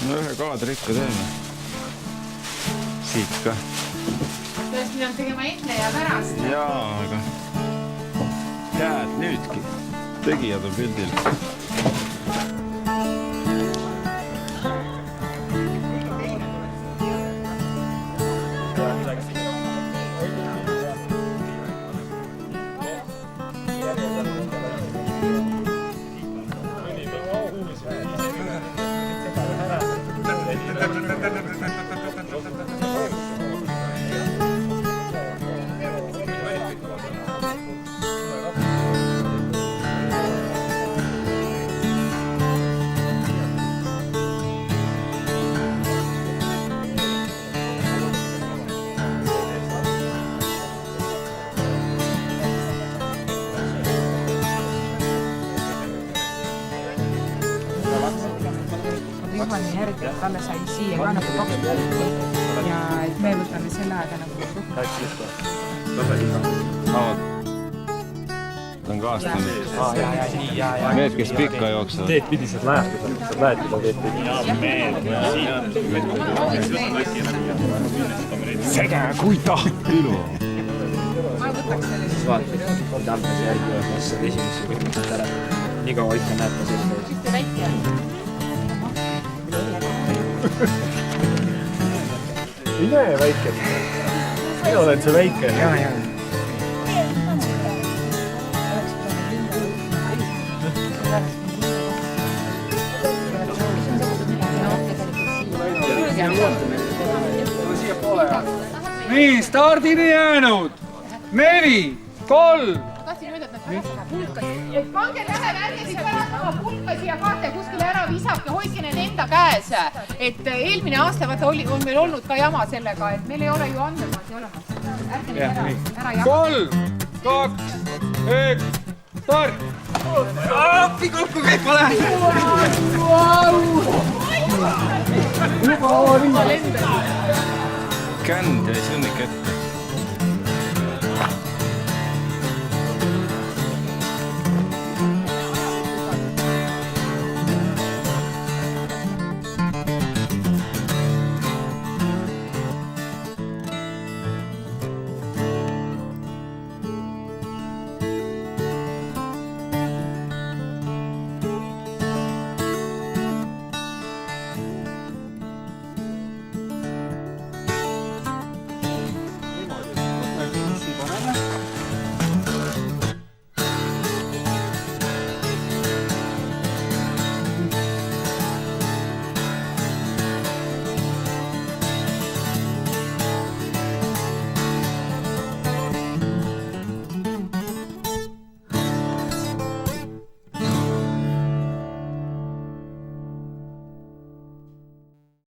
No ühe kaadri ikka teeme. Siit ka. Tõest mida tegema enne ja pärast? Jaa, aga käed nüüdki. Tegijad on pildil. Juhani järgi, et talle sai siia ka nagu 2 punkti ja et me võtame selle aega nagu on kaastanud. Need, kes pikka jooksevad. Teed pidised lajastused, sa lähed juba teed pidised. Sege kuida! Ilu! ma võtaks selle siis Vaatad andmese järgi öeldes esimesse küsimust ära. Nii kaua ikka näeb ta sellest. ühte väike. Mine väike. Mina olen see väike. Jaa. Nii, stardini jäänud. 4, 3. Tahtsin öelda, et nad pärast läheb pulkasi. Et pange tähele, ärge siis pärast oma pulkasi ja kahte kuskile ära visake, hoidke need enda käes. Et eelmine aasta vaata on meil olnud ka jama sellega, et meil ei ole ju andmemaasi olemas. Ärge need ära jama. 3, 2, 1, start! Appi kokku kõik ole! Känd jäi sõnnik ette.